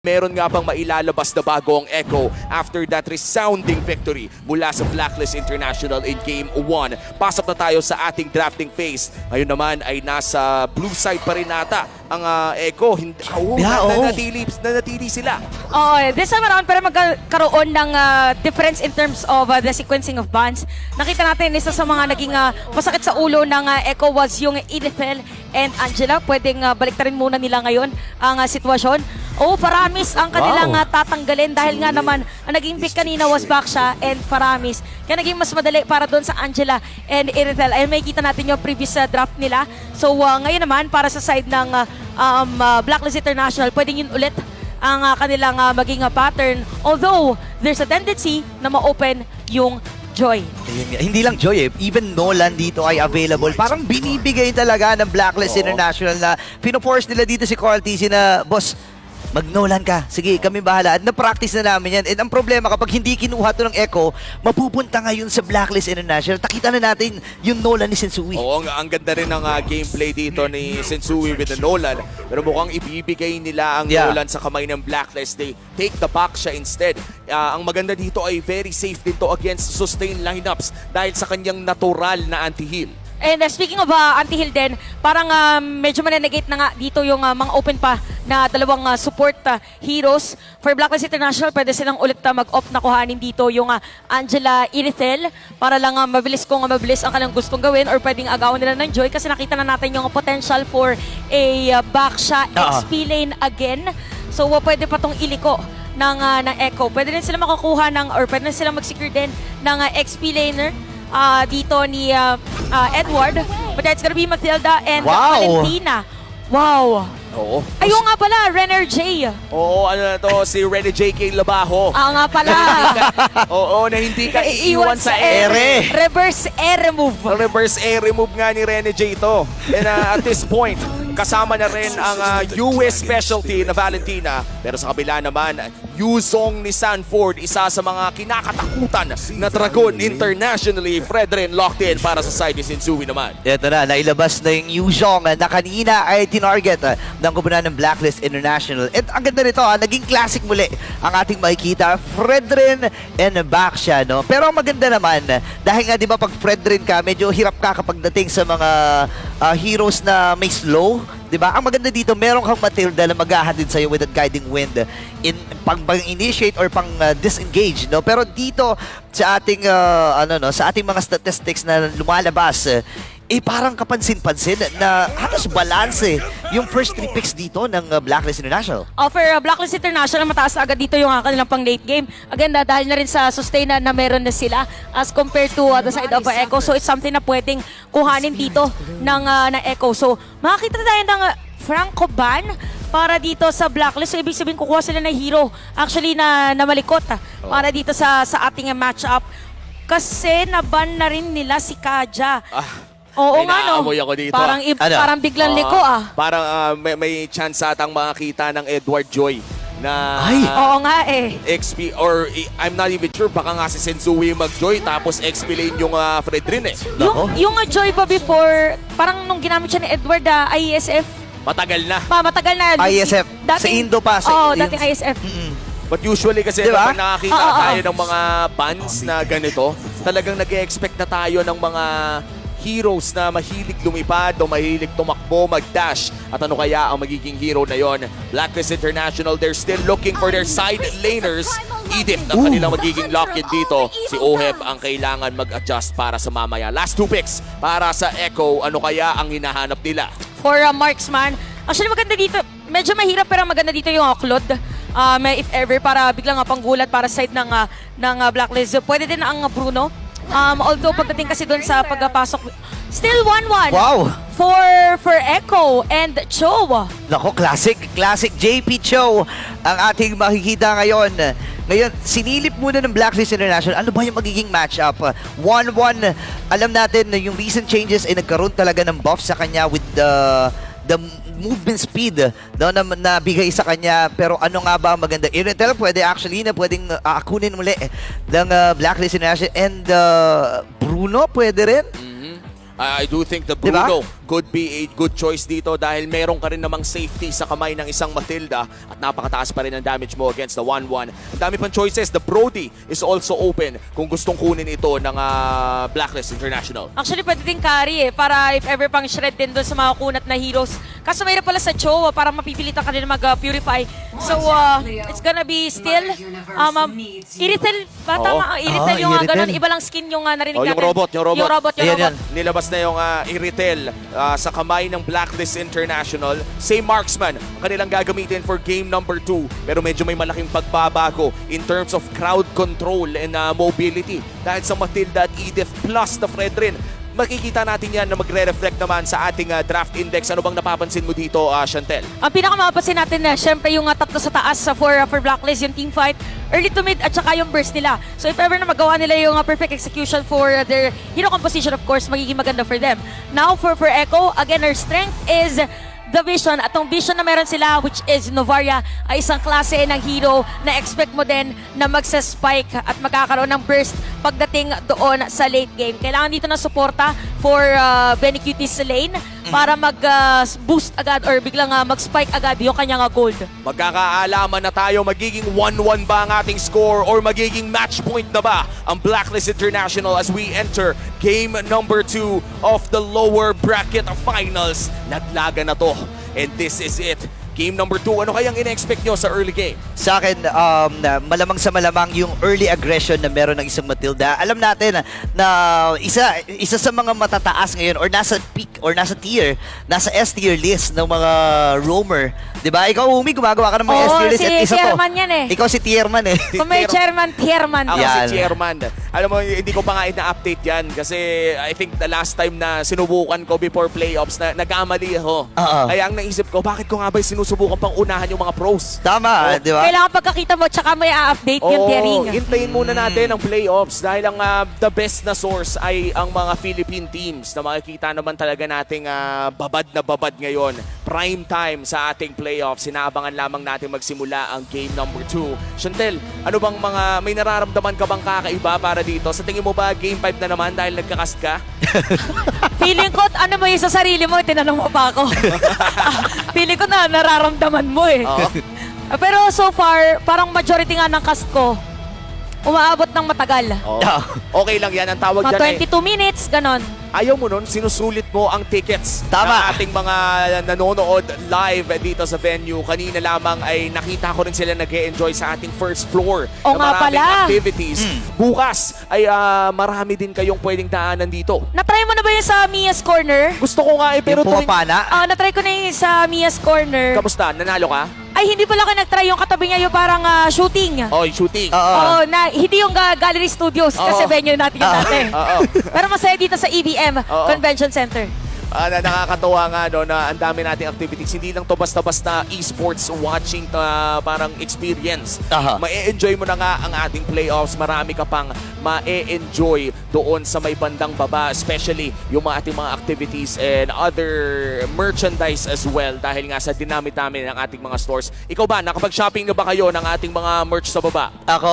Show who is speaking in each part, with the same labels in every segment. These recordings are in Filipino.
Speaker 1: Meron nga bang mailalabas na bago ang Echo after that resounding victory mula sa Blacklist International in Game 1. Pasok na tayo sa ating drafting phase. Ngayon naman ay nasa blue side pa rin nata ang Echo. Nanatili sila.
Speaker 2: Oh, this time around, pero magkaroon ng difference in terms of the sequencing of bans. Nakita natin isa sa mga naging masakit sa ulo ng Echo was yung Edithel and Angela. Pwedeng baliktarin muna nila ngayon ang sitwasyon. Oh, Faramis ang kanilang tatanggalin dahil nga naman ang naging pick kanina was Baksha and Faramis. Kaya naging mas madali para doon sa Angela and Irithel. Ay may kita natin yung previous draft nila. So ngayon naman para sa side ng Blacklist International, pwedeng yun ulit ang kanilang maging pattern. Although there's a tendency na ma-open yung Joy.
Speaker 3: Hindi lang Joy even Nolan dito ay available. Parang binibigay talaga ng Blacklist International na pinoforce nila dito si Carl TC na, boss, mag-Nolan ka. Sige, kami bahala. At na-practice na namin yan. And ang problema, kapag hindi kinuha to ng Echo, mapupunta ngayon sa Blacklist International. Takita na natin yung Nolan ni Sensui.
Speaker 1: Oo, ang ganda rin ng gameplay dito ni Sensui with the Nolan. Pero mukhang ibibigay nila ang Nolan sa kamay ng Blacklist. They take the back siya instead. Ang maganda dito ay very safe dito against sustain lineups dahil sa kanyang natural na anti-heal.
Speaker 2: And speaking of anti-heal din, parang medyo manenegate na nga dito yung mga open pa na dalawang support heroes. For Blacklist International, pwede silang ulit mag-opt na kuhanin dito yung Angela Irithel para lang mabilis ang kanilang gustong gawin or pwedeng agawan nila ng Joy kasi nakita na natin yung potential for a Baksha XP lane again. So pwede pa tong iliko ng Echo. Pwede rin sila makakuha or pwede rin sila mag-secure din ng XP laner dito ni Edward, but that's gonna be Matilda and Valentina. Wow!
Speaker 1: Oo.
Speaker 2: Ayun nga pala, Renner J.
Speaker 1: Oo, ano na to, si Rene J.K. Labajo.
Speaker 2: Nga pala.
Speaker 1: Oo, na hindi ka iiwan sa ere.
Speaker 2: Reverse air move.
Speaker 1: Reverse air remove nga ni Rene J to. And at this point, kasama na rin ang US specialty na Valentina. Pero sa kabila naman, Yuzong ni Sanford, isa sa mga kinakatakutan na Dragon internationally. Fred rin locked in para sa side ni Sensui naman.
Speaker 3: Ito na, nailabas na yung Yuzong na kanina ay tinarget ng kupunan ng Blacklist International. At ang ganda nito, naging classic muli ang ating makikita, Fredrin and Baksha, no? Pero ang maganda naman, dahil nga di ba pag Fredrin ka, medyo hirap ka kapag dating sa mga heroes na may slow, di ba? Ang maganda dito, meron kang Matilda na maghahatid sa'yo with that guiding wind in pang-initiate or pang-disengage, no? Pero dito sa ating sa ating mga statistics na lumalabas, parang kapansin-pansin na halos balance yung first 3 picks dito ng Blacklist International.
Speaker 2: For Blacklist International, mataas na agad dito yung kanilang pang late game. Again, dahil na rin sa sustain na meron na sila as compared to the side of Echo. So it's something na pwedeng kuhanin dito ng Echo. So makakita tayo ng Franco ban para dito sa Blacklist. So ibig sabihin kukuha sila ng hero actually na malikot para dito sa ating matchup. Kasi naban na rin nila si Kaja. Oo nga, no?
Speaker 1: Ako dito.
Speaker 2: Parang biglang liko,
Speaker 1: Parang may chance atang makakita ng Edward Joy na
Speaker 2: oo nga
Speaker 1: XP or I'm not even sure, baka nga si Sensui mag-Joy tapos XP lane yung Fredrin
Speaker 2: Yung Joy ba before, parang nung ginamit siya ni Edward, ISF?
Speaker 1: Matagal na.
Speaker 2: Matagal na.
Speaker 3: ISF. Sa Indo pa.
Speaker 2: Dating ISF.
Speaker 1: But usually kasi
Speaker 3: diba?
Speaker 1: kapag nakakita tayo ng mga bans na ganito, talagang nag-e-expect na tayo ng mga heroes na mahilig lumipad o mahilig tumakbo, mag-dash. At ano kaya ang magiging hero na yon? Blacklist International, they're still looking for their side laners. Edith ang kanilang magiging lock-in dito. Si Oheb ang kailangan mag-adjust para sa mamaya. Last 2 picks para sa Echo. Ano kaya ang hinahanap nila?
Speaker 2: For Marksman, actually maganda dito. Medyo mahirap pero maganda dito yung Claude. If ever, para biglang panggulat para side ng Blacklist. Pwede din ang Bruno. Although pagdating kasi doon sa pagpasok, still 1-1 for Echo and Cho.
Speaker 3: Nako, classic JP Cho ang ating makikita ngayon. Ngayon, sinilip muna ng Blacklist International. Ano ba yung magiging matchup? 1-1, alam natin na yung recent changes ay nagkaroon talaga ng buff sa kanya with the movement speed na bigay sa kanya. Pero ano nga ba ang maganda? Irithel pwede actually na pwedeng akunin muli ng Blacklist International and Bruno pwede rin.
Speaker 1: I do think the Bruno could be a good choice dito dahil meron ka rin namang safety sa kamay ng isang Matilda at napakataas pa rin ang damage mo against the 1-1. Ang dami pang choices. The Brody is also open kung gustong kunin ito ng Blacklist International.
Speaker 2: Actually, pwede din carry para if ever pang shred din doon sa mga kunat na heroes. Kaso mayroon pala sa Cho para mapipilitan ka din mag-purify. So, it's gonna be still Irithel ba?
Speaker 1: Oo.
Speaker 2: Tama, Irithel yung
Speaker 3: Irithel.
Speaker 2: ganun. Iba lang skin yung narinig
Speaker 1: Oh,
Speaker 2: natin.
Speaker 1: yung robot.
Speaker 2: Yung robot.
Speaker 3: Ayan, yan.
Speaker 1: Nilabas na yung Iritel sa kamay ng Blacklist International. Same marksman ang kanilang gagamitin for game number 2. Pero medyo may malaking pagbabago in terms of crowd control and mobility. Dahil sa Matilda at Edith plus na Fredrin. Makikita natin yan na magre-reflect naman sa ating draft index. Ano bang napapansin mo dito, Chantel?
Speaker 2: Ang pinakamapapansin natin na syempre yung tatlo sa taas for Blacklist, yung team fight, early to mid at saka yung burst nila. So if ever na magawa nila yung perfect execution for their hero composition, of course, magiging maganda for them. Now for Echo, again, her strength is the vision. At ang vision na meron sila, which is Novaria, ay isang klase ng hero na expect mo din na magsa-spike at magkakaroon ng burst pagdating doon sa late game. Kailangan dito ng suporta for Benny Cutie's lane para mag-boost agad or biglang mag-spike agad yung kanyang gold.
Speaker 1: Magkakaalaman na tayo, magiging 1-1 ba ang ating score or magiging match point na ba ang Blacklist International as we enter game number 2 of the lower bracket finals. Naglaga na to and this is it. Game number 2, ano kayang ina-expect nyo sa early game?
Speaker 3: Sa akin, malamang sa malamang yung early aggression na meron ng isang Matilda. Alam natin na isa sa mga matataas ngayon or nasa peak or nasa tier, nasa S-tier list ng mga roamer. Diba? Ikaw, Umi, gumagawa ka ng mga
Speaker 2: Oo,
Speaker 3: S-tier list.
Speaker 2: si
Speaker 3: At isa
Speaker 2: Chairman
Speaker 3: to.
Speaker 2: yan eh.
Speaker 3: Ikaw si Tierman eh.
Speaker 2: Kung may chairman,
Speaker 1: Ako
Speaker 3: Yan.
Speaker 1: si Chairman. Alam mo, hindi ko pa nga ina-update yan kasi I think the last time na sinubukan ko before playoffs na nagkamali ako.
Speaker 3: Oo.
Speaker 1: Kaya ang naisip ko, bakit ko nga ba sinusubukan pang unahan yung mga pros?
Speaker 3: Tama, di ba?
Speaker 2: Kailangan pagkakita mo, tsaka may update yung tiering.
Speaker 1: Hintayin muna natin ang playoffs dahil ang the best na source ay ang mga Philippine teams na makikita naman talaga nating babad na babad ngayon. Prime time sa ating playoffs. Sinaabangan lamang natin magsimula ang game number 2. Chantel, ano bang may nararamdaman ka bang kakaiba para dito? Sa tingin mo ba game 5 na naman dahil nagkakast ka?
Speaker 2: Feeling ko, ano mo yung sa sarili mo, tinanong mo pa ako. Feeling ko na nararamdaman mo eh.
Speaker 1: Oo.
Speaker 2: Pero so far, parang majority nga ng cast ko, umaabot ng matagal.
Speaker 1: Oo. Okay lang yan. Ang tawag dyan
Speaker 2: Mga 22 minutes, ganon.
Speaker 1: ayaw mo nun, sinusulit mo ang tickets
Speaker 3: Tama.
Speaker 1: ng ating mga nanonood live dito sa venue. Kanina lamang ay nakita ko rin sila nag-e-enjoy sa ating first floor
Speaker 2: Oo
Speaker 1: na
Speaker 2: nga
Speaker 1: maraming
Speaker 2: pala.
Speaker 1: activities. Bukas ay marami din kayong pwedeng daanan dito.
Speaker 2: Natry mo na ba yung sa Mia's Corner?
Speaker 1: Gusto ko nga pero
Speaker 3: Yung pumapana.
Speaker 2: Natry ko na yung sa Mia's Corner.
Speaker 1: Kamusta? Nanalo ka?
Speaker 2: Ay, hindi pala ako nag-try yung katabi niya yung parang shooting.
Speaker 1: Oh, shooting.
Speaker 2: Oo, na hindi yung Gallery Studios kasi
Speaker 1: Oo.
Speaker 2: venue natin yung dati.
Speaker 1: Oo.
Speaker 2: Pero masaya dito sa EBM
Speaker 1: Oo.
Speaker 2: Convention Center.
Speaker 1: Na nakakatawa nga no, na ang dami nating activities. Hindi lang to basta-basta esports watching parang experience.
Speaker 3: Aha.
Speaker 1: Ma-e-enjoy mo na nga ang ating playoffs. Marami ka pang ma-e-enjoy doon sa may bandang baba. Especially yung mga ating mga activities and other merchandise as well. Dahil nga sa dinami-dami ng ating mga stores. Ikaw ba, nakapag-shopping na ba kayo ng ating mga merch sa baba?
Speaker 3: Ako,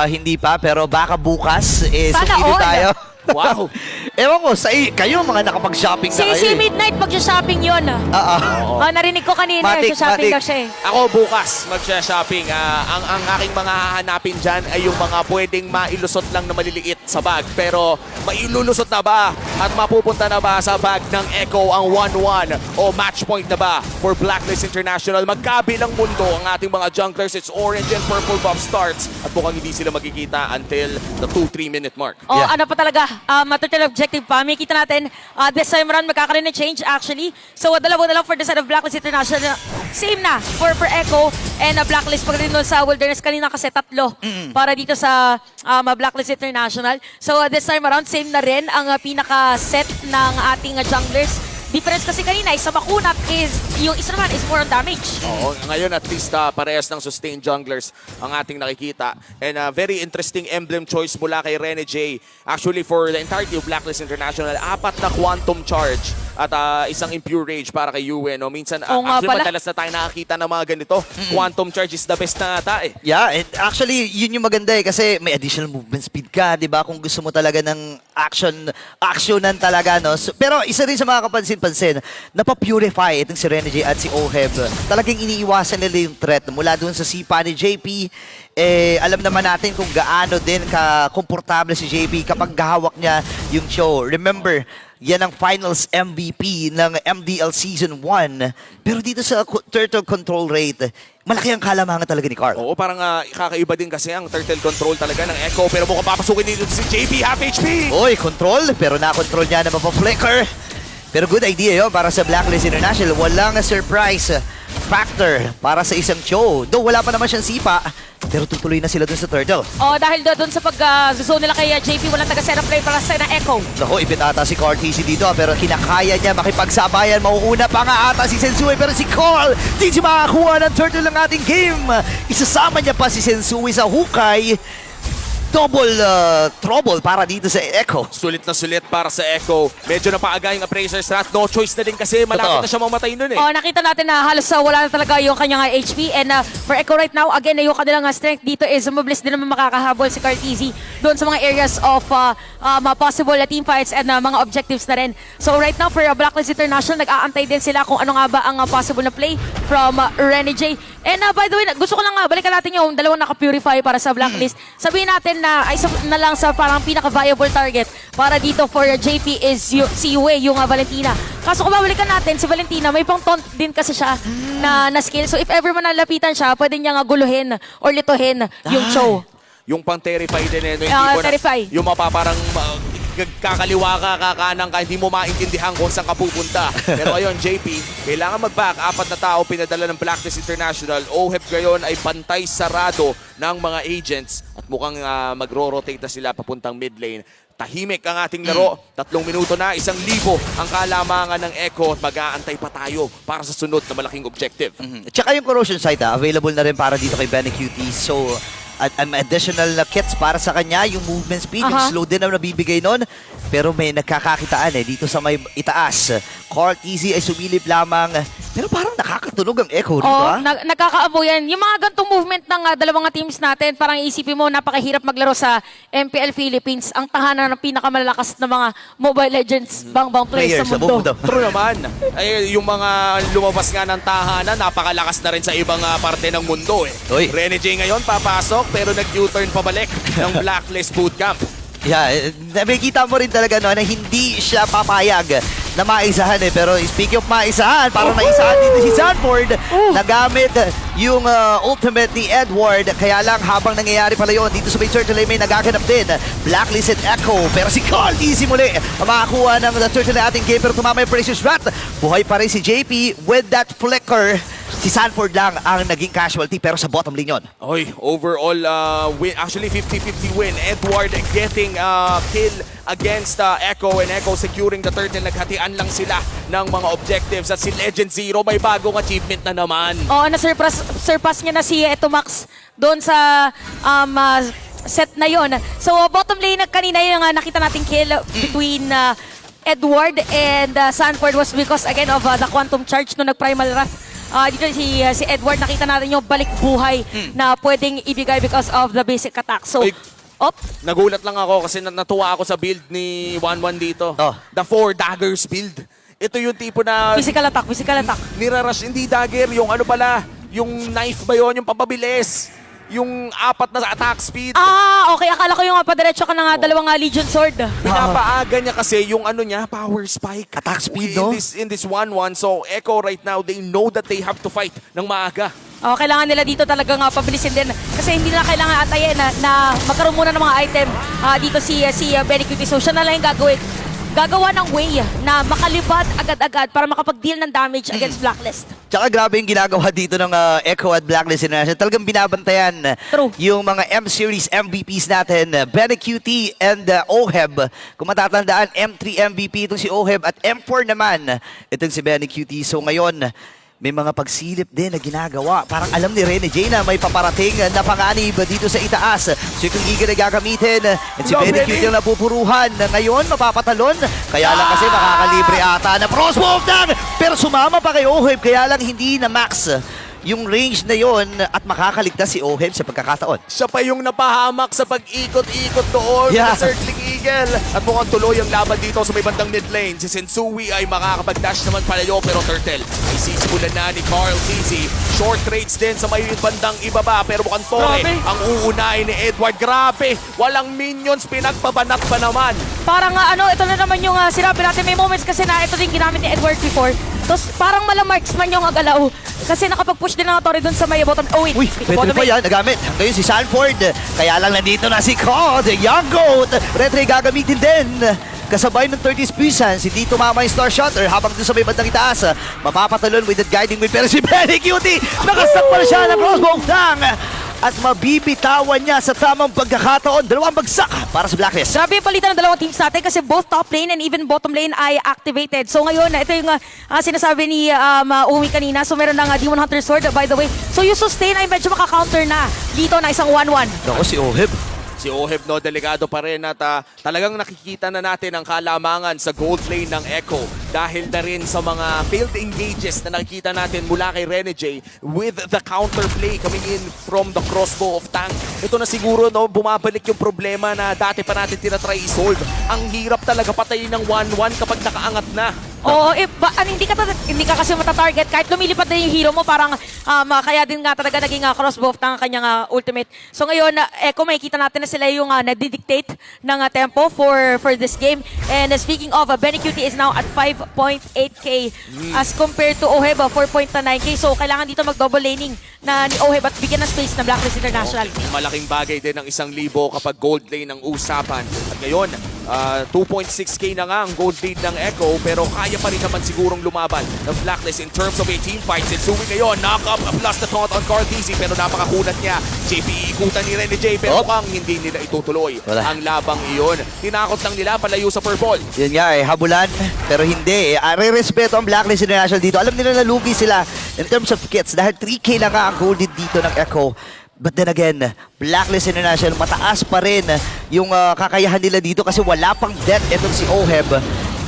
Speaker 3: hindi pa, pero baka bukas,
Speaker 2: Sana
Speaker 3: sumili
Speaker 2: all.
Speaker 3: tayo.
Speaker 1: Wow!
Speaker 3: Ewan ko, kayo mga nakapag-shopping na kayo.
Speaker 2: Si Midnight mag-shopping yun.
Speaker 3: Oo.
Speaker 1: Oo.
Speaker 2: Narinig ko kanina,
Speaker 3: Matik,
Speaker 2: shopping
Speaker 3: matik.
Speaker 2: daw siya eh.
Speaker 1: Ako bukas mag-shopping. Ang aking mga hahanapin dyan ay yung mga pwedeng mailusot lang na maliliit sa bag. Pero mailulusot na ba at mapupunta na ba sa bag ng Echo ang 1-1 o match point na ba for Blacklist International? Magkabilang mundo ang ating mga junglers. It's orange and purple buff starts at mukhang hindi sila magkikita until the 2-3 minute mark.
Speaker 2: Oh,
Speaker 3: Yeah.
Speaker 2: ano pa talaga, total objective pa. May kita natin, this time around magkakaroon ng change actually. So, dalawa na lang for the side of Blacklist International. Same na for Echo and Blacklist pag rin doon sa Wilderness. Kanina kasi tatlo para dito sa Blacklist International. So, this time around, same na rin ang pinaka-set ng ating junglers. Difference kasi kanina, isa makunat is, yung isa naman is more on damage.
Speaker 1: Oo, ngayon at least parehas ng sustained junglers ang ating nakikita. And very interesting emblem choice mula kay Rene J. Actually, for the entirety of Blacklist International, 4 na Quantum Charge at isang Impure Rage para kay Yue. No? Minsan,
Speaker 2: Oo nga
Speaker 1: actually,
Speaker 2: pala.
Speaker 1: madalas na tayo nakakita ng mga ganito. Quantum Charge is the best na ata eh.
Speaker 3: Yeah, and actually, yun yung maganda eh, kasi may additional movement speed ka, di ba? Kung gusto mo talaga ng actionan talaga, no? So, pero isa rin sa mga kapansin-pansin, napapurify itong si Renegade at si Oheb. Talagang iniiwasan nila yung threat mula dun sa sipa ni JP. Alam naman natin kung gaano din ka-komportable si JP kapag gahawak niya yung show. Remember, yan ang finals MVP ng MDL Season 1. Pero dito sa turtle control rate, malaki ang kalamangan talaga ni Carl.
Speaker 1: Oo, parang kakaiba din kasi ang turtle control talaga ng Echo. Pero mukhang papasukin dito si JP, half HP!
Speaker 3: Oy, control, pero na-control niya na mapa-flicker. Pero good idea yun para sa Blacklist International. Walang surprise factor para sa isang show. Though wala pa naman siyang sipa, pero tutuloy na sila dun sa turtle.
Speaker 2: Dahil doon sa pag-zone nila kay JP, walang taga-setup play para sa Echo.
Speaker 3: Naku, ipit ata si Carl TC dito, pero kinakaya niya makipagsabayan. Mauuna pa nga ata si Sensui, pero si Carl di siya makakuha ng turtle ng ating game. Isasama niya pa si Sensui sa hukay. Double trouble para dito sa Echo.
Speaker 1: Sulit na sulit para sa Echo. Medyo napaaga yung Appraiser Strat. No choice na din kasi malapit
Speaker 3: Totoo.
Speaker 1: na siya mamatay nun eh.
Speaker 2: Nakita natin na halos wala na talaga yung kanyang HP. And for Echo right now, again, yung kanilang strength dito is mabilis din naman makakahabol si Carteezy doon sa mga areas of possible team fights and mga objectives na rin. So right now, for Blacklist International, nag-aantay din sila kung ano nga ba ang possible na play from Renegade. And by the way, gusto ko lang balikan natin yung dalawang naka-purify para sa Blacklist. Sabihin natin na isa na lang sa parang pinaka-viable target para dito for JP is si Yue, yung Valentina. Kaso kung babalikan natin, si Valentina, may pang taunt din kasi siya na skill. So if ever man nalapitan siya, pwede niya guluhin or lituhin yung show.
Speaker 1: Yung pang terrify din eh. No? Hindi ko
Speaker 2: terrify.
Speaker 1: Yung mapaparang kakaliwa ka, kakanan ka, hindi mo maintindihan kung saan ka pupunta. Pero ngayon, JP, kailangan mag-back. 4 na tao pinadala ng Blacklist International. Oheb ngayon ay pantay sarado ng mga agents at mukhang magro-rotate na sila papuntang mid lane. Tahimik ang ating laro. 3 minuto na, 1,000 ang kalamangan ng Echo at mag-aantay pa tayo para sa sunod na malaking objective.
Speaker 3: Tsaka yung corrosion site, available na rin para dito kay Benny Cutie. So, additional na kits para sa kanya, yung movement speed, yung slow din na nabibigay nun. Pero may nagkakakitaan dito sa may itaas. Carl Easy ay sumilip lamang. Pero parang nakakatunog ang Echo rito,
Speaker 2: Nagkakaabo yan. Yung mga gantong movement ng dalawang teams natin, parang isipin mo, napakahirap maglaro sa MPL Philippines. Ang tahanan ng pinakamalalakas na mga Mobile Legends bang players sa mundo.
Speaker 1: True naman. Ay, yung mga lumabas nga ng tahanan, napakalakas na rin sa ibang parte ng mundo eh.
Speaker 3: Oy.
Speaker 1: Renegade ngayon, papasok, pero nag-U-turn pabalik ng Blacklist Bootcamp.
Speaker 3: Yeah, nakikita mo rin talaga na hindi siya papayag na maisahan Pero speaking of maisahan, parang naisahan dito si Sanford. Nagamit yung ultimate ni Edward. Kaya lang habang nangyayari pala yun, dito sa may turtle may nagaganap din. Blacklist at Echo. Pero si Carl easy muli makakuha ng turtle na ating game. Pero tumama yung Precious Rat. Buhay pa rin si JP with that flicker. Si Sanford lang ang naging casualty pero sa bottom lane yun.
Speaker 1: Oy, overall win, actually 50-50 win. Edward getting kill against Echo and Echo securing the turtle. Naghatian lang sila ng mga objectives at si Legend Zero may bagong achievement na naman.
Speaker 2: Na-surpass niya na si Etomax doon sa set na yon. So bottom lane kanina yung nakita nating kill between Edward and Sanford was because again of the Quantum Charge no nag-Primal Wrath. Dito si Edward, nakita natin yung balik buhay na pwedeng ibigay because of the basic attack. So,
Speaker 1: Ay, nagulat lang ako kasi natuwa ako sa build ni 1-1 dito. The 4 daggers build. Ito yung tipo na
Speaker 2: physical attack.
Speaker 1: nirarush, hindi dagger, yung ano pala, yung knife ba yun, yung pampabilis. Yung 4 na attack speed.
Speaker 2: Okay. Akala ko yung padiretso ka ng dalawang Legion Sword.
Speaker 1: Pinapaaga niya kasi yung ano niya, power spike.
Speaker 3: Attack speed, no?
Speaker 1: In this 1-1. So, Echo right now, they know that they have to fight ng maaga.
Speaker 2: Kailangan nila dito talagang pabilisin din. Kasi hindi na kailangan atayin na magkaroon muna ng mga item dito si Benny Cutie. So, siya na lang yung gagawa ng way na makalibad agad-agad para makapag-deal ng damage against Blacklist.
Speaker 3: Tsaka grabe yung ginagawa dito ng Echo at Blacklist International. Talagang binabantayan yung mga M-Series MVPs natin, Benny Cutie and Oheb. Kung matatandaan, M3 MVP itong si Oheb at M4 naman itong si Benny Cutie. So ngayon, may mga pagsilip din na ginagawa. Parang alam ni Rene J na may paparating na panganib dito sa itaas. Circle Eagle na gagamitin. And si
Speaker 1: Love
Speaker 3: Benny
Speaker 1: Benny.
Speaker 3: Cute yung napupuruhan. Ngayon, mapapatalon. Kaya lang kasi makakalibre ata na crossbow lang. Pero sumama pa kay Oheb. Kaya lang hindi na max yung range na yon at makakaligtas si Oheb sa pagkakataon.
Speaker 1: Siya pa yung napahamak sa pag-ikot-ikot doon
Speaker 3: Yeah.
Speaker 1: sa Circling Eagle. At mukhang tuloy ang laban dito sa may bandang mid lane. Si Sensui ay makakapag-dash naman palayo, pero Turtle ay sisimulan na ni Carl Tizzy. Short trades din sa may bandang ibaba, pero mukhang Tore
Speaker 2: Grabe.
Speaker 1: ang uunahin ni Edward. Grabe! Walang minions, pinagpabanat pa naman.
Speaker 2: Parang ito na naman yung sinabi natin. May moments kasi na ito din ginamit ni Edward before. Tapos parang malamarksman yung agalaw. Kasi nakapag-push din ang Torre dun sa may bottom. Oh wait,
Speaker 3: Uy, pwede pa yan, nagamit. Ngayon si Sanford. Kaya lang nandito na si Cod, Young Goat. Retry gagamitin din. Kasabay ng 30's Puissance, hindi tumama yung Star Shutter habang dun sa may bandang itaas. Mapapatalon with that guiding wheel. Pero si Benny Cutie, nakasakpal siya ng crossbow tang. At mabibitawan niya sa tamang pagkakataon. Dalawang bagsak para sa Blacklist.
Speaker 2: Grabe yung palitan ng dalawang teams natin kasi both top lane and even bottom lane ay activated. So ngayon, ito yung sinasabi ni Umi kanina. So meron ng Demon Hunter Sword, by the way. So yung sustain ay medyo makakounter na dito na isang 1-1.
Speaker 3: Ako si Oheb.
Speaker 1: Si Oheb, no, delikado pa rin at talagang nakikita na natin ang kalamangan sa gold lane ng Echo dahil na rin sa mga failed engages na nakikita natin mula kay Rene J with the counterplay coming in from the crossbow of Tank. Ito na siguro, no, bumabalik yung problema na dati pa natin tinatry i-solve. Ang hirap talaga patayin ng 1-1 kapag nakaangat na.
Speaker 2: Oo, hindi ka kasi matatarget kahit lumilipad na yung hero mo, parang kaya din nga talaga naging crossbow ng kanyang ultimate. So ngayon, Echo, makikita natin na sila yung nagdi-dictate ng tempo for this game. And speaking of, Benny Cutie is now at 5.8k as compared to Oheb, 4.9k. So kailangan dito mag-double laning na ni Oheb at bigyan ng space na Blacklist International.
Speaker 1: Malaking bagay din ang 1,000 kapag gold lane ang usapan. At ngayon, 2.6k na nga ang gold lead ng Echo, pero kaya pa rin naman sigurong lumaban ng Blacklist in terms of a team fight. Sensui ngayon, knock up plus the taunt on Carl Tizzy, pero napakakunat niya. JP ikutan ni Rene J, pero mukhang hindi nila itutuloy
Speaker 3: Wala.
Speaker 1: ang labang iyon. Tinakot lang nila palayo sa purple.
Speaker 3: Yun nga habulan, pero hindi. Re-respeto ang Blacklist International dito. Alam nila na lugi sila in terms of kits dahil 3k na nga ang gold lead dito ng Echo. But then again, Blacklist International, mataas pa rin yung kakayahan nila dito kasi wala pang death itong si Oheb.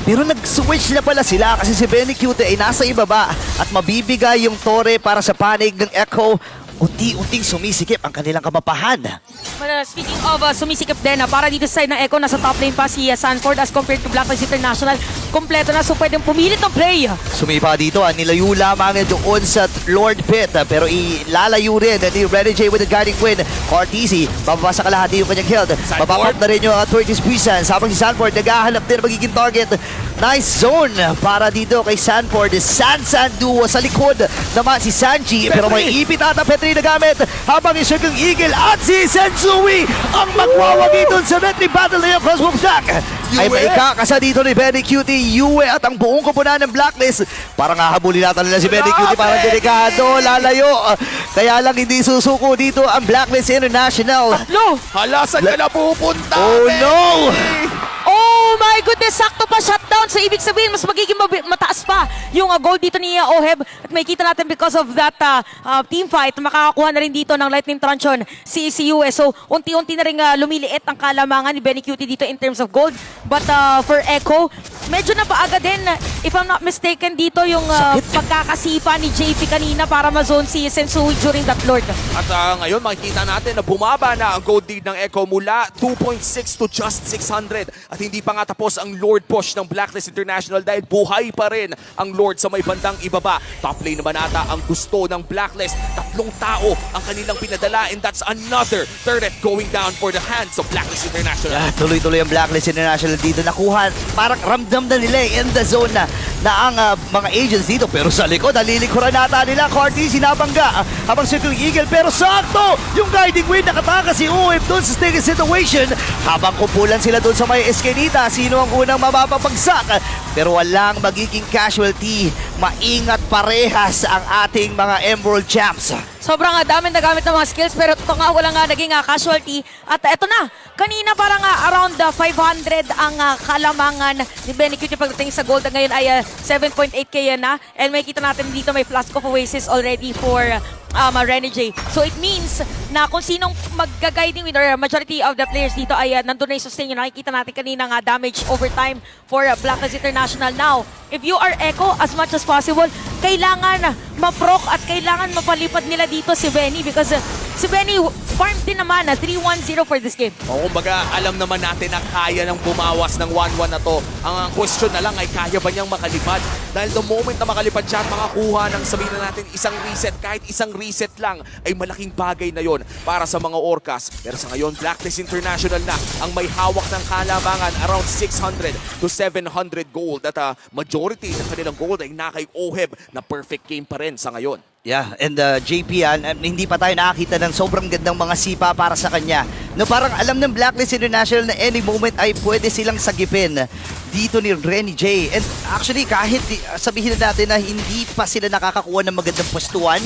Speaker 3: Pero nag-switch na pala sila kasi si Benny Cute ay nasa ibaba at mabibigay yung Torre para sa panig ng Echo. Unti-unting sumisikip ang kanilang kamapahan.
Speaker 2: Speaking of sumisikip din, para dito sa side ng Echo, nasa top lane pa si Sanford as compared to Blacklist International. Kompleto na, so pwedeng pumilit ng play.
Speaker 3: Sumipa dito, nilayo lamang doon sa Lord Pit, pero ilalayo rin ni Rene J with the guiding win. Cortese, bababa sa kalahati yung kanyang killed.
Speaker 1: Sanford.
Speaker 3: Bababa na rin yung 30's Puissance. Habang si Sanford naghahanap din magiging target. Nice zone para dito kay Sanford. San duo sa likod naman si Sanji, pero may ipit ata Petri na gamit. Habang yung Circling Eagle at si Sensui ang magwawagi doon sa Retry Battle na yung crossbow shot. Ay
Speaker 1: Yue.
Speaker 3: maikakasa dito ni Benny Cutie, Yue at ang buong koponan ng Blacklist. Parang hahabulin natin nila si Benny Cutie, parang delikado, lalayo. Kaya lang hindi susuko dito ang Blacklist International.
Speaker 2: No!
Speaker 1: Hala, saan ka na pupunta?
Speaker 3: Oh
Speaker 1: Benny?
Speaker 3: no!
Speaker 2: Oh my goodness, sakto pa shutdown. So ibig sabihin, mas magiging mataas pa yung goal dito ni Oheb. At may kita natin because of that team fight, makakakuha na rin dito ng Lightning Truncheon si US. So unti-unti na rin lumiliit ang kalamangan ni Benny Cutie dito in terms of gold. But for Echo, medyo napaaga din, if I'm not mistaken, dito yung pagkakasipa ni JP kanina para ma-zone si Sensui during that Lord.
Speaker 1: At ngayon makikita natin na bumaba na ang gold lead ng Echo mula 2.6 to just 600. At hindi pa nga tapos ang Lord push ng Blacklist International dahil buhay pa rin ang Lord sa may bandang ibaba. Top lane naman ata ang gusto ng Blacklist. 3 tao ang kanilang pinadala and that's another turret going down for the hands of Blacklist International.
Speaker 3: Tuloy-tuloy ang Blacklist International dito. Nakuha, parang ramdam na nila in the zone na ang mga agents dito. Pero sa likod, nalilikuran nata nila. Corty, sinabangga habang Circling Eagle. Pero sakto, yung guiding wave nakataka si Oheb doon sa sticky situation. Habang kumpulan sila doon sa may eskinita, sino ang unang mapapapagsak? Pero walang magiging casualty. Maingat parehas ang ating mga Emerald Champs.
Speaker 2: Sobrang dami na gamit ng mga skills pero ito nga wala nga naging casualty. At eto na, kanina parang around 500 ang kalamangan ni Benny Cutie pagdating sa gold. Ngayon ay 7.8k na. And may kita natin dito may Flask of Oasis already for Rene J. So it means na kung sinong mag-guiding with or majority of the players dito ay nandun na yung sustain yun. Nakikita natin kanina nga damage over time for Blacklist International. Now, if you are Echo, as much as possible, kailangan ma-proc at kailangan mapalipad nila dito si Benny because si Benny farm din naman na 3-1-0 for this game.
Speaker 1: O kumbaga, alam naman natin na kaya nang bumawas ng 1-1 na to. Ang question na lang ay kaya ba niyang makalipad? Dahil the moment na makalipad siya at makakuha ng sabihin na natin isang reset, kahit isang reset lang, ay malaking bagay na yon para sa mga Orcas. Pero sa ngayon, Blacklist International na ang may hawak ng kalamangan around 600 to 700 gold. At majority ng kanilang gold ay nakay Oheb na perfect game pa rin sa ngayon.
Speaker 3: Yeah, and JP, hindi pa tayo nakakita ng sobrang gandang mga sipa para sa kanya. No, parang alam ng Blacklist International na any moment ay pwede silang sagipin dito ni Rene J. And actually, kahit sabihin na natin na hindi pa sila nakakakuha ng magandang pwestuhan,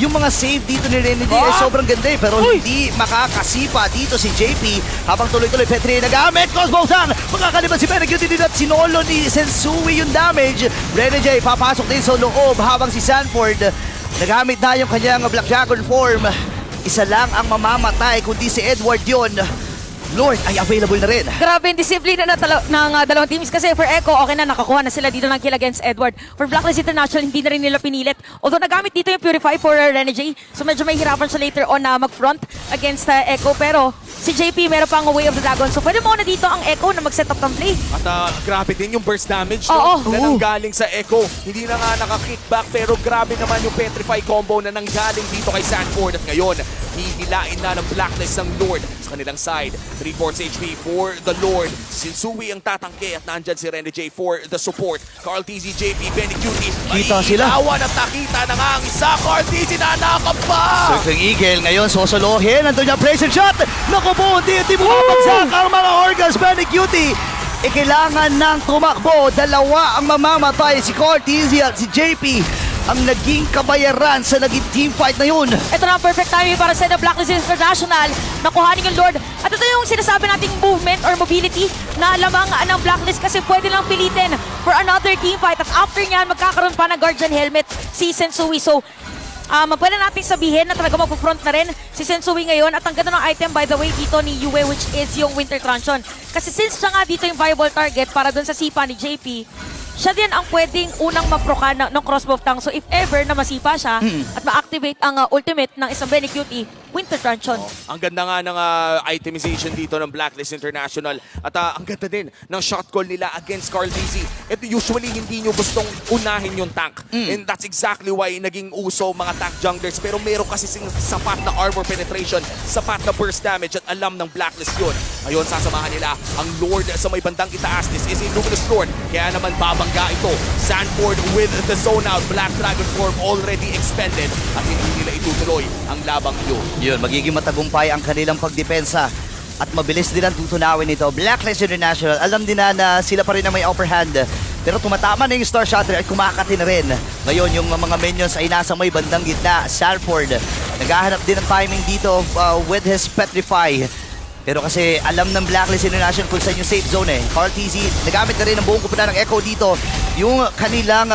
Speaker 3: yung mga save dito ni Rene J ay sobrang ganda eh. Pero hindi makakasipa dito si JP habang tuloy-tuloy Petri nagamit. Crossbow down! Makakaliban si Benegudi din at sinolo ni Sensui yung damage. Rene J papasok din sa loob habang si Sanford nagamit na yung kanyang Black Dragon form. Isa lang ang mamamatay kundi si Edward yun. Lord ay available na rin.
Speaker 2: Grabe yung discipline na ng dalawang teams kasi for Echo, okay na nakakuha na sila dito ng kill against Edward. For Blacklist International, hindi na rin nila pinilit. Although nagamit dito yung Purify for Rene J, so medyo may hirapan siya later on na mag-front against Echo. Pero si JP meron pang Way of the Dragon. So pwede muna dito ang Echo na mag-set up ng play.
Speaker 1: At grabe din yung burst damage
Speaker 2: Oo.
Speaker 1: na nanggaling sa Echo. Hindi na nga naka-kickback pero grabe naman yung Petrify combo na nanggaling dito kay Sanford. At ngayon, hihilain na ng Blacklist ng Lord sa kanilang side. 3-4 HP for the Lord. Sensui ang tatangke at nandyan si Rene J for the support. Carl TZ, JP, Benny Cutie.
Speaker 3: Kita sila.
Speaker 1: Maiilawan at nakita na nga ang isa. Carl TZ na nakapa!
Speaker 3: Circling Eagle ngayon sosolohin. Nandun niya place and shot. Naku po, hindi bumabagsak ang mga Orcas. Benny Cutie. Kailangan ng tumakbo. Dalawa ang mamamatay. Si Cortez at si JP ang naging kabayaran sa naging teamfight na yun.
Speaker 2: Ito na ang perfect timing para sa Blacklist International. Nakuhanin yung Lord. At ito yung sinasabi nating movement or mobility na lamang ng Blacklist kasi pwede lang pilitin for another team fight. At after nyan, magkakaroon pa ng Guardian Helmet si Sensui. So, pwede natin sabihin na talaga mag-front na rin si Sensui ngayon. At ang ganda ng item, by the way, dito ni Yue, which is yung Winter Truncheon. Kasi since siya nga dito yung viable target para dun sa sipa ni JP, siya din ang pwedeng unang maproka ng crossbow tank. So if ever na masipa siya at ma-activate ang ultimate ng isang Benny Cutie, Winter Truncheon.
Speaker 1: Ang ganda nga ng itemization dito ng Blacklist International. At ang ganda din ng shot call nila against Carl TZ. Ito usually hindi nyo gustong unahin yung tank. And that's exactly why naging uso mga tank junglers. Pero meron kasi sapat na armor penetration, sapat na burst damage at alam ng Blacklist yun. Ngayon sasamahan nila ang Lord sa may bandang itaas. This is a Luminous Lord. Kaya naman babangga ito. Sanford with the zone out. Black Dragon form already expended. At hindi nila itutuloy ang labang yun.
Speaker 3: Yun, magiging matagumpay ang kanilang pagdepensa at mabilis din ang tutunawin nito. Blacklist International, alam din na sila pa rin ang may upper hand. Pero tumatama na yung Star Shatter at kumakati na rin. Ngayon, yung mga minions ay nasa may bandang gitna. Sanford, naghahanap din ng timing dito with his Petrify. Pero kasi alam ng Blacklist International kung saan yung safe zone eh. Carl TZ, nagamit na rin ang buong kumpuna ng Echo dito. Yung kanilang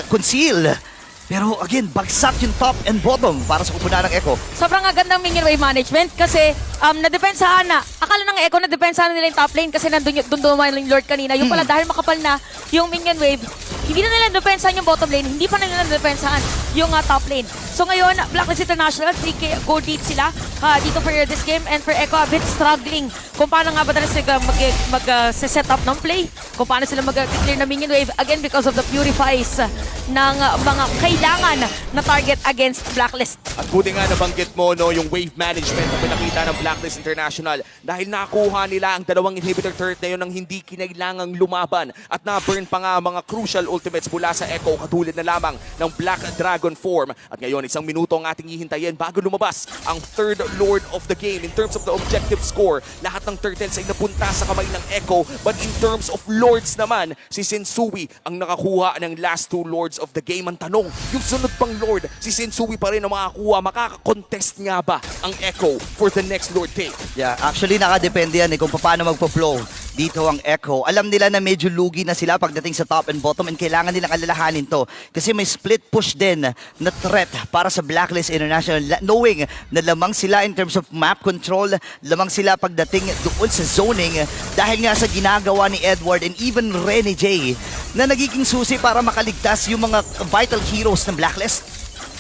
Speaker 3: conceal. Pero again, bagsak yung top and bottom para sa kumpuna ng Echo.
Speaker 2: Sobrang gandang minion wave management kasi nadepensahan na. Akala ng Echo nadepensahan nila yung top lane kasi nandun dumaan yung Lord kanina. Yung pala dahil makapal na yung minion wave, hindi na nila nadepensahan yung bottom lane, hindi pa nila nadepensahan yung top lane. So ngayon, Blacklist International, 3K gold lead sila dito for this game. And for Echo, a bit struggling kung paano nga ba talaga mag-set up ng play, kung paano sila mag-clear na minion wave. Again, because of the purifies ng mga kailangan na target against Blacklist.
Speaker 1: At buti nga nabanggit mo no, yung wave management na pinakita ng Blacklist International dahil nakuha nila ang dalawang inhibitor turret na yun ng hindi kinailangang lumaban at na-burn pa nga mga crucial ultimates mula sa Echo katulad na lamang ng Black Dragon form. At ngayon, isang minuto ang ating hihintayin bago lumabas ang third Lord of the game. In terms of the objective score, lahat ng turtles ay napunta sa kamay ng Echo. But in terms of Lords naman, si Sensui ang nakakuha ng last two Lords lords of the game. Ang tanong, yung sunod pang lord, si Sensui pa rin ang makakuha. Makaka-contest nga ba ang Echo for the next lord take?
Speaker 3: Yeah, actually nakadepende yan kung paano magpo-flow dito ang Echo. Alam nila na medyo lugi na sila pagdating sa top and bottom and kailangan nilang alalahanin to. Kasi may split push din na threat para sa Blacklist International. Knowing na lamang sila in terms of map control, lamang sila pagdating doon sa zoning dahil nga sa ginagawa ni Edward and even Rene J na nagiging susi para makaligtas yung mga vital heroes ng Blacklist.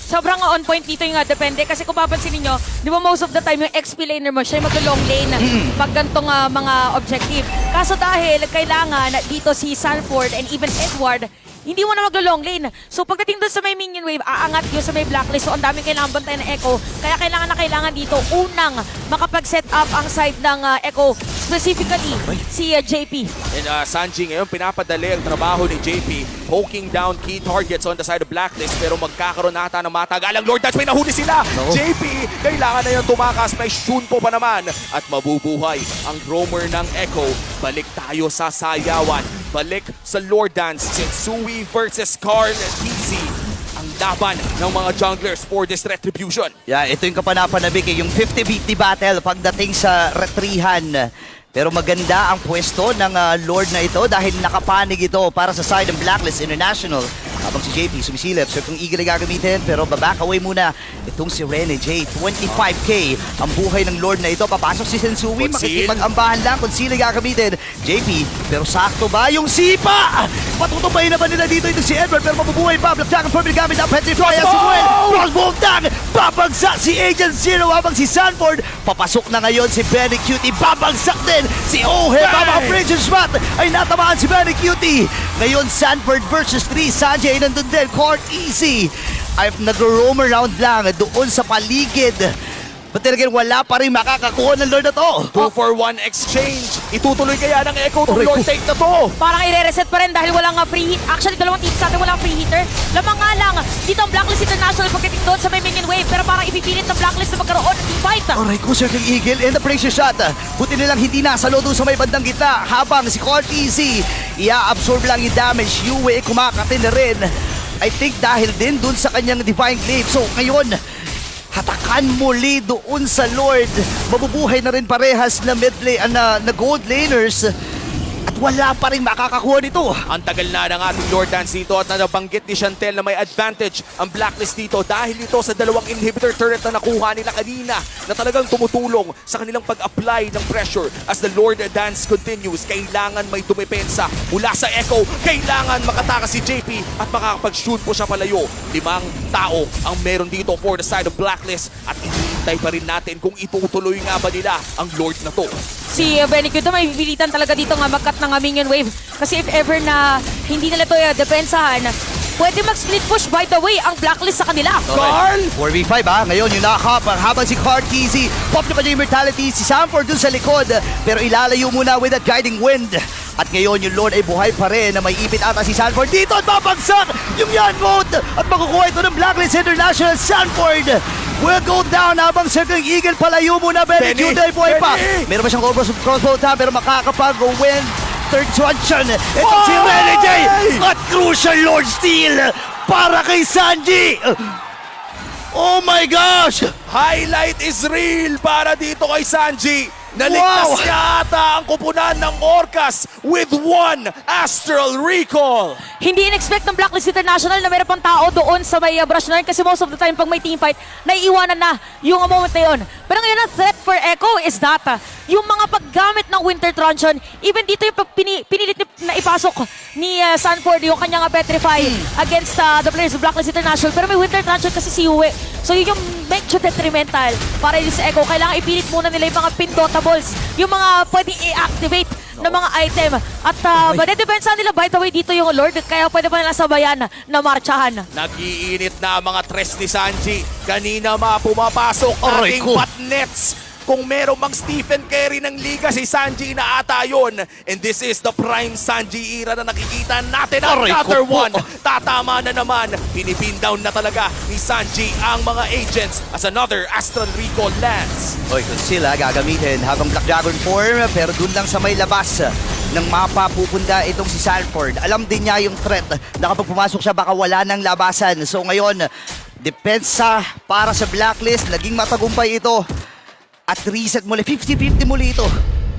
Speaker 2: Sobrang on point dito yung depende kasi kung papansin niyo, di ba most of the time yung XP laner mo siya yung mag-long lane pag gantong mga objective. Kaso dahil kailangan dito si Sanford and even Edward, hindi mo na mag-long lane. So pagdating doon sa may minion wave, aangat yun sa may blacklist. So ang daming kailangan bantayan ng Echo. Kaya kailangan dito unang makapag-set up ang side ng Echo. Specifically, si JP.
Speaker 1: And Sanji ngayon pinapadali ang trabaho ni JP, poking down key targets on the side of Blacklist, pero magkakaroon nata ng matagalang Lord Dance. May nahuli sila!
Speaker 3: No.
Speaker 1: JP, kailangan na yung tumakas. May Shunpo pa naman. At mabubuhay ang roamer ng Echo. Balik tayo sa sayawan. Balik sa Lord Dance. Sensui versus Carl TZ. Ang laban ng mga junglers for this retribution.
Speaker 3: Yeah, ito yung kapanapanabik yung 50-50 battle pagdating sa retrihan. Pero maganda ang pwesto ng Lord na ito dahil nakapanig ito para sa side ng Blacklist International. Habang si JP sumisilip, so kung eagle ay gagamitin, pero baback away muna itong si Rene J. 25k ang buhay ng Lord na ito. Papasok si Sensui, makikipag-ambahan lang kung sino gagamitin. JP, pero sakto ba yung sipa? Patutupayin na ba nila dito ito si Edward, pero mabubuhay pa. Blackjack ang firmly gamit ang Petrify as well. Crossbow tag! Babagsak si Agent Zero habang si Sanford. Papasok na ngayon si Benny Cutie. Babagsak din si Ohe. Babang Bridget Schmatt ay natamaan si Benny Cutie. Ngayon Sanford versus 3. Sanjay nandun din. Court easy. Ay nag-roam around lang doon sa paligid. But then again, wala pa rin makakakuha ng Lord na to.
Speaker 1: 2-for-1 exchange. Itutuloy kaya ng Echo itong
Speaker 3: Aray
Speaker 1: Lord
Speaker 3: ko.
Speaker 1: take na to.
Speaker 2: Parang i-reset pa rin dahil walang free hit. Actually, dalawang teams natin walang free hitter. Lamang nga lang, dito ang Blacklist International pagdating doon sa may minion wave. Pero parang ipipilit ng Blacklist na magkaroon ng team fight.
Speaker 3: Aray ko, Circle Eagle and the pressure shot. Buti nilang hindi nasalo doon sa may bandang gitna. Habang si Court Easy, i-absorb lang yung damage. Yue, kumakatin na rin. I think dahil din doon sa kanyang Divine Glaive. So ngayon, hatakan muli doon sa Lord. Mabubuhay na rin parehas na mid lane, na gold laners. At wala pa rin makakakuha nito.
Speaker 1: Ang tagal na ng ating Lord Dance dito at nabanggit ni Chantel na may advantage ang Blacklist dito dahil ito sa dalawang inhibitor turret na nakuha nila kanina na talagang tumutulong sa kanilang pag-apply ng pressure as the Lord Dance continues. Kailangan may dumepensa mula sa Echo. Kailangan makatakas si JP at makakapag-shoot po siya palayo. 5 tao ang meron dito for the side of Blacklist at hinihintay pa rin natin kung itutuloy nga ba nila ang Lord na to.
Speaker 2: Si Benny Cutie may pipilitan talaga dito nga magkat ng minion wave. Kasi if ever na hindi nila ito depensahan, pwede mag-split push by the way ang Blacklist sa kanila.
Speaker 1: Carl!
Speaker 3: 4v5 ngayon yung nakakapang habang si Cart Easy, pop na pa niya yung mortality, si Sanford dun sa likod, pero ilalayo muna with that guiding wind. At ngayon yung Lord ay buhay pa rin na may ipit ata si Sanford dito at babagsak yung Yan mode at makukuha ito ng Blacklist International. Sanford will go down habang Circling Eagle palayo muna. Benny Cutie ay buhay pa. Meron pa siyang crossbow tap pero makakapag-win third destruction. Ito si Rene J at crucial Lord Steel para kay Sanji. Oh my gosh!
Speaker 1: Highlight is real para dito kay Sanji. Naligtas
Speaker 3: Wow!
Speaker 1: niya ata ang kupunan ng Orcas with 1 Astral Recall.
Speaker 2: Hindi in-expect ng Blacklist International na mayroon pang tao doon sa may brush line kasi most of the time pag may team fight, naiiwanan na yung moment na yun. Pero ngayon ang threat for Echo is that yung mga paggamit ng Winter Truncheon, even dito yung pinilit na ipasok ni Sanford yung kanyang Petrify against the players of Blacklist International. Pero may Winter Truncheon kasi si Yue. So yun yung medyo detrimental para yun sa Echo. Kailangan ipilit muna nila yung mga pindotables, yung mga pwedeng i-activate na mga item. At madedepensa nila by the way dito yung Lord, kaya pwede pa nila sabayan na marchahan.
Speaker 1: Nag-iinit na ang mga tres ni Sanji. Kanina pumapasok
Speaker 3: Aray
Speaker 1: ating
Speaker 3: ko.
Speaker 1: botnets. Kung meron mang Stephen Curry ng liga, si Sanji na ata yun. And this is the prime Sanji era na nakikita natin.
Speaker 3: Aray ko
Speaker 1: Another
Speaker 3: po.
Speaker 1: one. Tatama na naman. Pinipin down na talaga ni Sanji ang mga agents as another Astral Recall lands.
Speaker 3: Oy, kung sila gagamitin habang Black Dragon form pero dun lang sa may labas ng mapa pupunta itong si Sanford. Alam din niya yung threat na kapag pumasok siya baka wala ng labasan. So ngayon, depensa para sa Blacklist, naging matagumpay ito. At reset muli, 50-50 muli ito.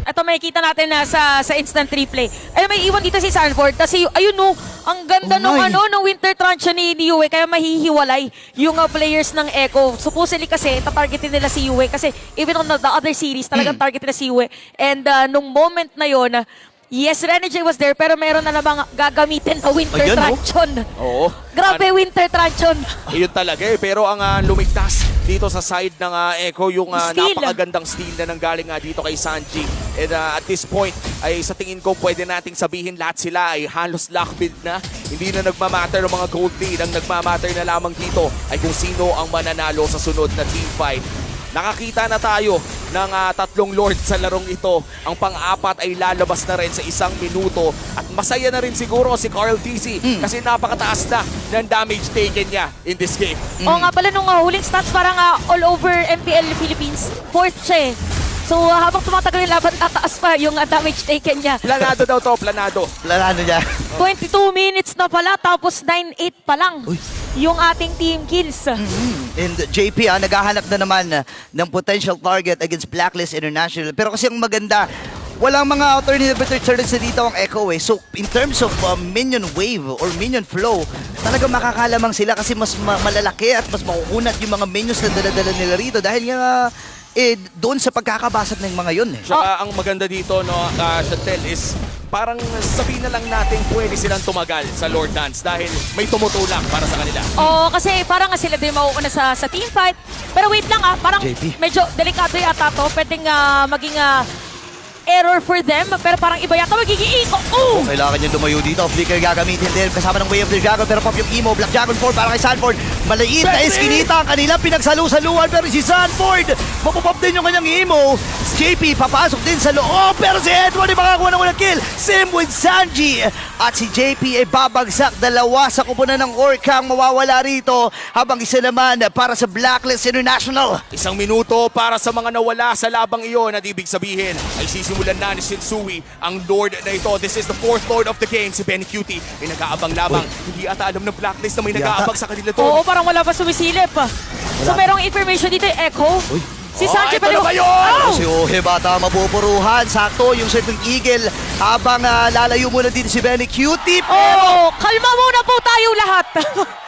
Speaker 2: Ito makikita natin na sa instant replay. Ay may iwan dito si Sanford kasi ayun no, ang ganda
Speaker 3: Oh
Speaker 2: nung
Speaker 3: my.
Speaker 2: ng winter truncheon ni Yue kaya mahihiwalay yung players ng Echo. Supposedly kasi tatargetin nila si Yue kasi even on the other series talagang target nila si Yue. And nung moment na yon, yes, Renegade was there pero meron na namang gagamitin na winter
Speaker 3: Ayan, oh.
Speaker 2: truncheon.
Speaker 1: Oo.
Speaker 2: Grabe winter truncheon.
Speaker 1: Yun talaga eh. Pero ang lumigtas dito sa side ng Echo, yung
Speaker 2: Steal.
Speaker 1: napakagandang steal na nanggaling nga dito kay Sanji. And at this point, ay sa tingin ko pwede nating sabihin lahat sila ay halos lock build na. Hindi na nagmamatter ng mga gold lead. Ang nagmamatter na lamang dito ay kung sino ang mananalo sa sunod na team fight. Nakakita na tayo ng tatlong Lord sa larong ito. Ang pang-apat ay lalabas na rin sa 1 minuto. At masaya na rin siguro si Carl TC kasi napakataas na ng damage taken niya in this game.
Speaker 2: Oo nga pala nung huling stats parang all over MPL Philippines. 4th siya eh. So habang tumatagal yung laban, tataas pa yung damage taken niya.
Speaker 1: Planado daw to, planado.
Speaker 3: Planado niya.
Speaker 2: 22 minutes na pala, tapos 9-8 pa lang
Speaker 3: Uy.
Speaker 2: yung ating team kills.
Speaker 3: And JP, naghahanap na naman ng potential target against Blacklist International. Pero kasi ang maganda, walang mga alternative returns na dito ang Echo eh. So, in terms of minion wave or minion flow, talaga makakalamang sila kasi mas malalaki at mas makukunat yung mga minions na dala-dala nila rito. Dahil nga, doon sa pagkakabasat ng mga yun eh.
Speaker 1: Tsaka ang maganda dito, no, Chantel, is parang sabihin na lang natin pwede silang tumagal sa Lord Dance dahil may tumutulak para sa kanila.
Speaker 2: Oo, kasi parang nga sila din mauuna sa team fight. Pero wait lang parang
Speaker 3: JP.
Speaker 2: medyo delikado yata to. Pwedeng maging error for them, pero parang iba yata magiging iko. Oh!
Speaker 3: Kailangan niya lumayo dito. Flicker gagamitin din kasama ng Way of the Dragon pero pop yung emo. Black Dragon 4 para kay Sanford. Maliit na eskinita ang kanila pinagsalu-saluan pero si Sanford mapopop din yung kanyang emo. JP papasok din sa loob pero si Edward ay makakuha ng unang kill. Same with Sanji. At si JP ay babagsak. Dalawa sa kupunan ng Orca ang mawawala rito habang isa naman para sa Blacklist International.
Speaker 1: 1 minuto para sa mga nawala sa labang iyon at ibig sabihin ay sisimulan na ni Shinsui ang Lord na ito. This is the 4th Lord of the game, si Ben Cutie. May nag-aabang labang. Hindi ata alam ng Blacklist na may
Speaker 3: Hindi
Speaker 1: nag-aabang
Speaker 3: ata.
Speaker 1: sa kanila to.
Speaker 2: Oo, parang wala pa sumisilip. So merong information dito, Echo.
Speaker 3: Uy.
Speaker 2: Si Sanji
Speaker 1: ito na ba yun?
Speaker 2: Oh!
Speaker 3: Si Ohe bata mapupuruhan. Sakto yung Surfing Eagle habang lalayo muna dito si Benny Cutie.
Speaker 2: Oh, kalma muna po tayo lahat.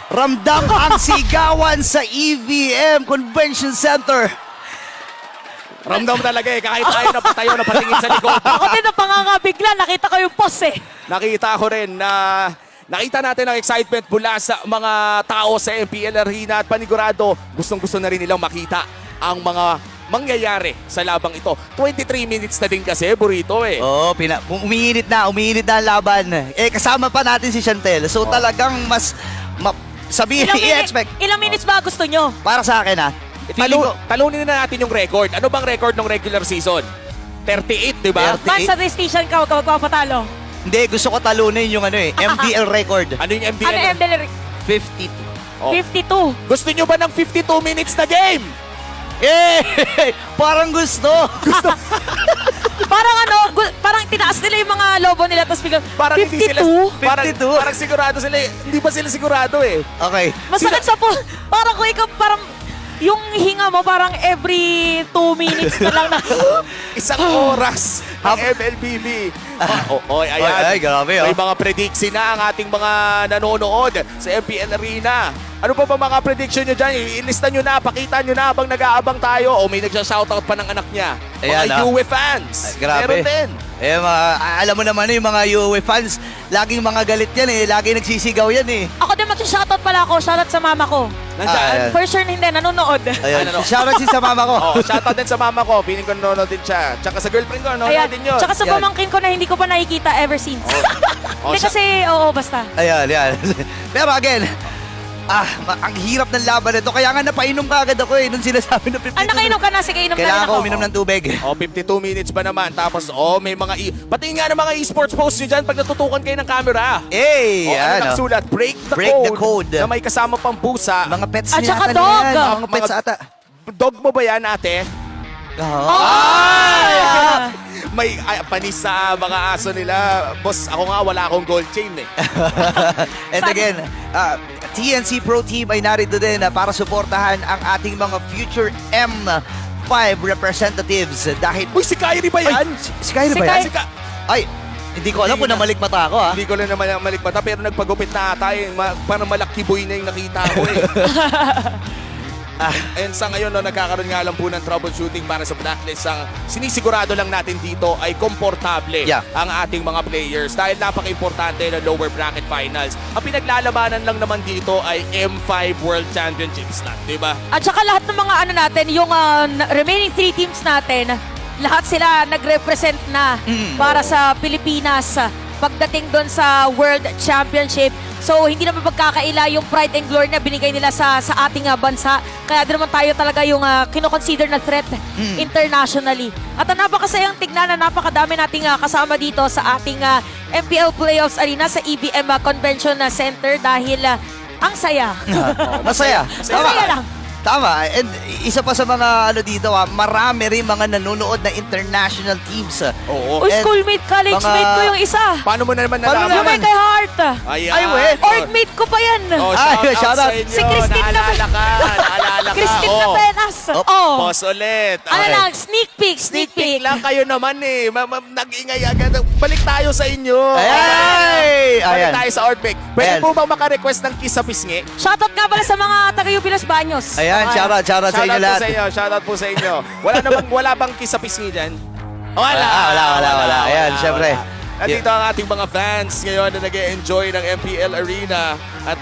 Speaker 3: Ramdam ang sigawan sa EVM Convention Center.
Speaker 1: Ramdam talaga eh. Kahit tayo napatayo na patingin sa likod.
Speaker 2: Ako din na pangangabigla, nakita ko yung post eh.
Speaker 1: Nakita ko rin na nakita natin ang excitement mula sa mga tao sa MPL Arena at panigurado gustong-gusto na rin nilang makita ang mga mangyayari sa labang ito. 23 minutes na din kasi, Burrito eh.
Speaker 3: Oh, umiinit na ang laban. Kasama pa natin si Chantel. So talagang mas sabihin i-expect.
Speaker 2: Ilang minutes ba gusto nyo?
Speaker 3: Para sa akin feeling ko,
Speaker 1: Talunin na natin yung record. Ano bang record ng regular season? 38, di ba?
Speaker 3: 38.
Speaker 2: Man, sa station ka, huwag ka magpapatalo.
Speaker 3: hindi, gusto ko talunin yung MDL record.
Speaker 1: Ano yung MDL?
Speaker 2: Ano MDL?
Speaker 3: 52.
Speaker 1: Oh.
Speaker 2: 52.
Speaker 1: Gusto nyo ba ng 52 minutes na game?
Speaker 3: Parang gusto.
Speaker 2: Parang parang tinaas nila yung mga lobo nila tapos biglang
Speaker 1: Parang
Speaker 2: 52?
Speaker 1: hindi sila, parang,
Speaker 3: 52.
Speaker 1: parang sigurado sila eh. Hindi ba sila sigurado eh?
Speaker 3: Okay.
Speaker 2: Masakit sa po. Parang kung ikaw parang yung hinga mo parang every 2 minutes na lang na
Speaker 1: Isang oras ang MLBB. Ayan.
Speaker 3: Ay, grabe,
Speaker 1: May mga prediction na ang ating mga nanonood sa MPL Arena. Ano pa ba mga prediction nyo dyan? Ilista nyo na, pakita nyo na habang nag-aabang tayo. O may nagsha-shoutout pa ng anak niya.
Speaker 3: Ayan,
Speaker 1: Mga UE fans.
Speaker 3: Ay, grabe.
Speaker 1: Meron din.
Speaker 3: Alam mo naman yung mga UAA fans, laging mga galit yan lagi nagsisigaw yan
Speaker 2: ako din mag-shoutout pala ako. Shoutout sa mama ko.
Speaker 1: Nandyan.
Speaker 3: Ayan.
Speaker 2: For sure hindi, nanonood.
Speaker 3: Ayun,
Speaker 1: Ano?
Speaker 3: shoutout sa mama ko.
Speaker 1: Oh, shoutout din sa mama ko. Piling ko nanonood din siya. Tsaka sa girlfriend ko, nanonood
Speaker 2: Ayan.
Speaker 1: din yun.
Speaker 2: Tsaka sa
Speaker 3: Yan.
Speaker 2: pamangkin ko na hindi ko pa nakikita ever since.
Speaker 1: Oh,
Speaker 2: Hindi kasi, basta.
Speaker 3: Ayan. Pero again, ang hirap ng laban nito. Kaya nga napainom ka agad ako nung sinasabi na 52.
Speaker 2: Nakainom ka na, sige, inom na rin
Speaker 3: Kailangan
Speaker 2: ako.
Speaker 3: ko uminom ng tubig.
Speaker 1: 52 minutes ba naman? Tapos, may mga pati nga ng mga esports posts nyo dyan pag natutukan kayo ng camera. Ano nagsulat? Break the code. Na may kasama pang pusa.
Speaker 3: Mga pets
Speaker 2: At
Speaker 3: niya
Speaker 2: saka
Speaker 3: ata
Speaker 2: dog.
Speaker 3: na yan. Mga pets ata.
Speaker 1: Dog mo ba yan, ate?
Speaker 3: Oh.
Speaker 2: Ay!
Speaker 1: may panis sa mga aso nila. Boss, ako nga wala akong gold chain eh.
Speaker 3: And again, TNC Pro Team ay narito din para suportahan ang ating mga future M5 representatives dahil...
Speaker 1: Uy, si Kyrie ba yan?
Speaker 3: Si Kyrie ba yan?
Speaker 1: Si Ka-
Speaker 3: Ay, hindi ko alam kung namalikmata ako ha.
Speaker 1: Hindi ko lang naman malikmata pero nagpagupit na ata eh. Parang malaki boy na yung nakita ko eh. And sa ngayon, no, nagkakaroon nga lang po ng troubleshooting para sa Blacklist. Ang sinisigurado lang natin dito ay komportable ang ating mga players dahil napaka-importante ng lower bracket finals. Ang pinaglalabanan lang naman dito ay M5 World Championships lang, di ba?
Speaker 2: At saka lahat ng mga ano natin, yung remaining 3 teams natin, lahat sila nag-represent na para sa Pilipinas pagdating doon sa World Championship. So, hindi naman magkakaila yung pride and glory na binigay nila sa ating bansa. Kaya din naman tayo talaga yung kinoconsider na threat internationally. At napakasayang tignan na napakadami nating kasama dito sa ating MPL Playoffs Arena sa EBM Convention Center dahil ang saya.
Speaker 3: Masaya.
Speaker 2: Masaya lang.
Speaker 3: Tama. And isa pa sa mga ano dito, marami rin mga nanonood na international teams.
Speaker 1: Oo.
Speaker 2: Uy,
Speaker 3: And
Speaker 2: schoolmate, college
Speaker 3: mga-
Speaker 2: mate ko yung isa.
Speaker 1: Paano mo na naman
Speaker 3: Paano
Speaker 1: nalaman?
Speaker 2: Yung may kay Heart.
Speaker 1: Ayan.
Speaker 3: Ay, wait.
Speaker 2: Org mate ko pa yan.
Speaker 1: Oh,
Speaker 3: Ay,
Speaker 1: shout out
Speaker 3: shout out.
Speaker 1: sa inyo.
Speaker 2: Si Christine
Speaker 1: Naalala ka. Naalala ka.
Speaker 2: Christine
Speaker 1: Oh.
Speaker 2: Napenas.
Speaker 3: Oh.
Speaker 2: Oh.
Speaker 1: Pause ulit.
Speaker 2: Ano
Speaker 1: Okay.
Speaker 2: lang, sneak peek,
Speaker 1: Sneak peek lang kayo naman eh. Nag-ingay agad. Balik tayo sa inyo.
Speaker 3: Ay!
Speaker 1: Balik
Speaker 3: Ayan.
Speaker 1: tayo sa Orpec. Pwede
Speaker 3: Ayan.
Speaker 1: po bang maka-request ng kiss sa pisngi?
Speaker 2: Shoutout nga pala sa mga taga-Yupilas Baños.
Speaker 3: Ayan,
Speaker 2: Okay.
Speaker 3: shoutout sa inyo
Speaker 1: Shoutout po
Speaker 3: lahat.
Speaker 1: sa inyo. Shoutout po sa inyo. Wala bang kiss sa pisngi dyan?
Speaker 3: Wala. Ayan, syempre.
Speaker 1: Nandito ang ating mga fans ngayon na nag-enjoy ng MPL Arena. At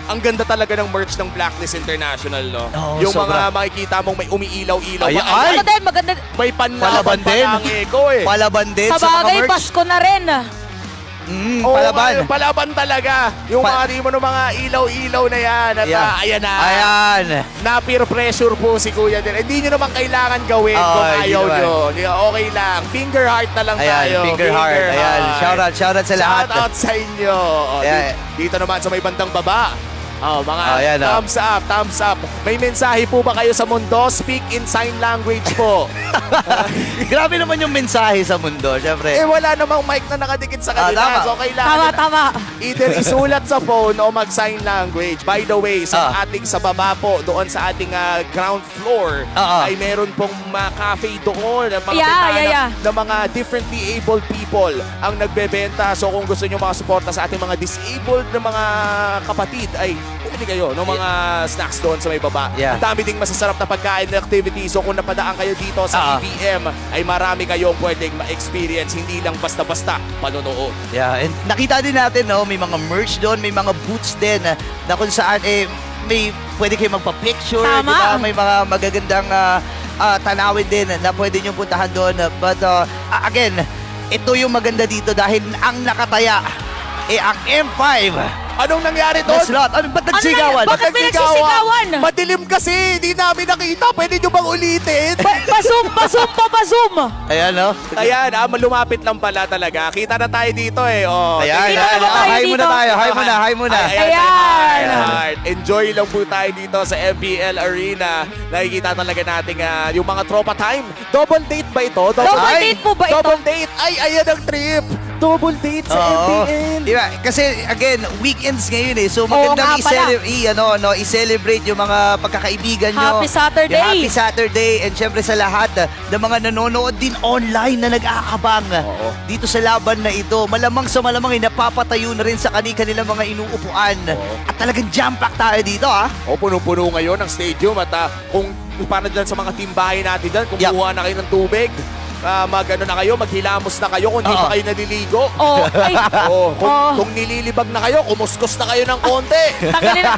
Speaker 1: ang ganda talaga ng merch ng Blacklist International, no?
Speaker 3: Oo,
Speaker 1: Yung
Speaker 3: sobra.
Speaker 1: mga makikita mong may umiilaw-ilaw.
Speaker 3: Ay,
Speaker 1: Mga-
Speaker 3: ay!
Speaker 2: Ano din, maganda.
Speaker 1: May panlaban
Speaker 3: Palaban
Speaker 1: pa
Speaker 3: din.
Speaker 1: ng ego eh.
Speaker 3: Palaban din
Speaker 2: Sa
Speaker 3: sa mga
Speaker 2: bagay,
Speaker 3: merch.
Speaker 2: Pasko na rin.
Speaker 1: Oo,
Speaker 3: Palaban.
Speaker 1: palaban talaga. Yung mga di mo ng mga ilaw-ilaw na yan. At ayan na.
Speaker 3: Ayan.
Speaker 1: Na-peer pressure po si Kuya din. Hindi nyo naman kailangan gawin
Speaker 3: Oo,
Speaker 1: kung
Speaker 3: hindi
Speaker 1: ayaw
Speaker 3: naman.
Speaker 1: nyo. Okay lang. Finger heart na lang
Speaker 3: Ayan,
Speaker 1: tayo.
Speaker 3: finger heart. Ayan, shoutout sa lahat.
Speaker 1: Shout out sa inyo.
Speaker 3: Ayan.
Speaker 1: Dito naman sa may bandang baba. Mga
Speaker 3: Ayan,
Speaker 1: thumbs up, thumbs up. May mensahe po ba kayo sa mundo? Speak in sign language po.
Speaker 3: Grabe naman yung mensahe sa mundo, syempre.
Speaker 1: Wala namang mic na nakadikit sa kanila.
Speaker 3: tama.
Speaker 1: So kailangan
Speaker 2: Tama, tama.
Speaker 1: either isulat sa phone o mag-sign language. By the way, sa ating sa baba po, doon sa ating ground floor, ay meron pong mga cafe doon, mga
Speaker 2: Yeah.
Speaker 1: ng mga differently abled people ang nagbebenta. So kung gusto nyo makasuporta sa ating mga disabled na mga kapatid, ay bumili kayo ng mga snacks doon sa may baba.
Speaker 3: Yeah.
Speaker 1: Ang dami ding masasarap na pagkain na activity. So kung napadaan kayo dito sa EVM, ay marami kayong pwedeng ma-experience. Hindi lang basta-basta panonood.
Speaker 3: Yeah, and nakita din natin, no, may mga merch doon, may mga booths din na kung saan may pwede kayo magpa-picture,
Speaker 2: Tama.
Speaker 3: di ba? May mga magagandang tanawin din na pwede nyo puntahan doon. But again, ito yung maganda dito dahil ang nakataya ang M5.
Speaker 1: Anong nangyari doon?
Speaker 3: That's lot. Ba't nagsigawan?
Speaker 2: Ano Bakit may nagsisigawan?
Speaker 1: Madilim kasi, hindi namin nakita. Pwede nyo bang ulitin?
Speaker 2: Pasum.
Speaker 3: Ayan, no?
Speaker 1: Ayan, lumapit lang pala talaga. Kita na tayo dito eh. Oh,
Speaker 3: Ayan,
Speaker 2: Dito naman tayo
Speaker 3: hi muna
Speaker 2: dito.
Speaker 3: tayo. Hi muna.
Speaker 2: Ayan.
Speaker 1: Enjoy lang po tayo dito sa MPL Arena. Nakikita talaga natin yung mga tropa time. Double date ba ito?
Speaker 2: Double date po ba ito?
Speaker 1: Double date. Ay, ayan ang trip. Double date sa
Speaker 3: Oo.
Speaker 1: MPL.
Speaker 3: Diba? Kasi again, weekends ngayon eh. So
Speaker 2: Oo
Speaker 3: magandang
Speaker 2: nga pala.
Speaker 3: i-celebrate yung mga pagkakaibigan nyo.
Speaker 2: Happy Saturday.
Speaker 3: Yung Happy Saturday. And syempre sa lahat ng mga nanonood din online na nag-aabang
Speaker 1: Oo.
Speaker 3: dito sa laban na ito. Malamang sa malamang ay napapatayo na rin sa kanilang mga inuupuan.
Speaker 1: Oo.
Speaker 3: At talagang jam-pack tayo dito
Speaker 1: O, punong-puno ngayon ang stadium at kung para dyan sa mga timbahin natin dyan, kumuha na kayo ng tubig, maghilamos na kayo kung di pa kayo naliligo. Kung nililibag na kayo, kumuskus na kayo ng konti.
Speaker 2: Tanggalin na.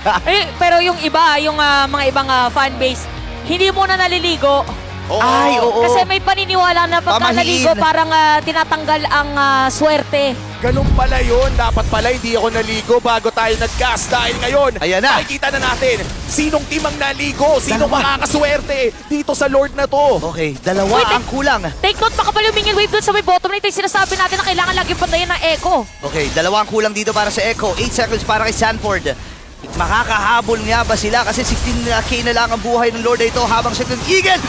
Speaker 2: Pero yung iba, yung mga ibang fan base, hindi muna naliligo.
Speaker 1: Oo.
Speaker 3: Ay, oo.
Speaker 2: Kasi may paniniwala na pagka
Speaker 3: Pamahiin.
Speaker 2: naligo, parang tinatanggal ang swerte.
Speaker 1: Ganun pala yun. Dapat pala hindi ako naligo bago tayo nag-gas. Dahil ngayon,
Speaker 3: Ayan na.
Speaker 1: makikita na natin sinong timang naligo, sinong
Speaker 3: Dalawa.
Speaker 1: makakaswerte dito sa Lord na to.
Speaker 3: Okay, dalawa
Speaker 2: Wait,
Speaker 3: ang kulang.
Speaker 2: Take note, baka pala humingin wave dun sa may bottom na ito yung sinasabi natin na kailangan lagi pantayin ng echo.
Speaker 3: Okay, dalawa ang kulang dito para sa Echo. 8 seconds para kay Sanford. Makakahabol nga ba sila? Kasi 16k na lang ang buhay ng Lord na ito habang siya ng Eagle.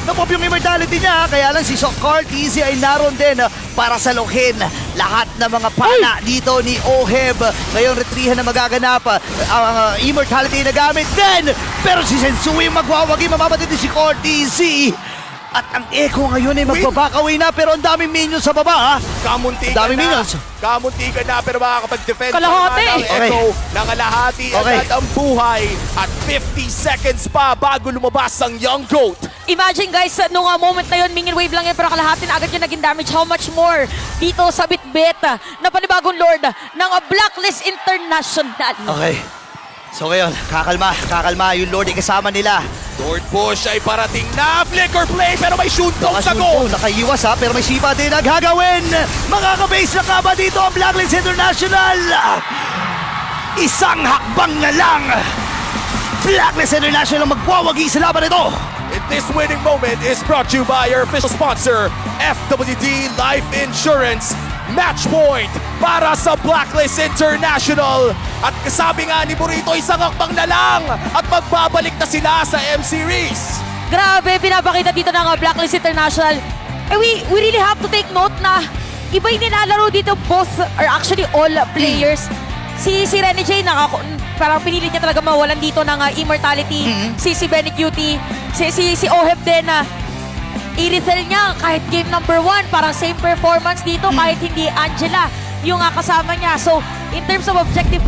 Speaker 3: Napop yung immortality niya. Kaya lang si Soccer Easy ay naroon din para saluhin lahat ng mga pana dito ni Oheb. Ngayon, retrihan na magaganap. Ang immortality na gamit din. Pero si Sensui magwawagi. Mamamatid din si Cortez. At ang Echo ngayon ay magbaback away na. Pero ang daming minions sa baba, ha?
Speaker 1: Kamuntikan
Speaker 3: Daming
Speaker 1: na.
Speaker 3: minions.
Speaker 1: Kamuntikan na pero makakapag-defend
Speaker 2: Kalahati.
Speaker 1: ng
Speaker 3: Okay.
Speaker 1: Echo. Nangalahati
Speaker 3: Okay.
Speaker 1: agad ang buhay. At 50 seconds pa bago lumabas ang Young Goat.
Speaker 2: Imagine guys, nung moment na yun, minion wave lang yun, pero kalahati na agad yung naging damage. How much more dito sa Bitbit na panibagong lord ng Blacklist International.
Speaker 3: Okay. So ngayon, kakalma yung Lord ay kasama nila.
Speaker 1: Lord Push ay parating na. Flicker play pero may shoot sa
Speaker 3: Nakasunto,
Speaker 1: goal.
Speaker 3: nakaiwas ha, pero may sipa din ang gagawin. Makaka-base na ka ba dito ang Blacklist International? Isang hakbang na lang. Blacklist International ang magwawagi sa laban nito.
Speaker 1: And this winning moment is brought to you by our official sponsor, FWD Life Insurance. Match point para sa Blacklist International. At kasabi nga ni Burrito, isang hakbang na lang at magbabalik na sila sa M-Series.
Speaker 2: Grabe, pinapakita dito ng Blacklist International. We really have to take note na iba yung nilalaro dito, both or actually all players. Si Rene J, parang pinili niya talaga mawalan dito ng immortality. Si Benny Cutie, si Oheb din na i-refill niya kahit game number 1, parang same performance dito kahit hindi Angela yung kasama niya. So, in terms of objective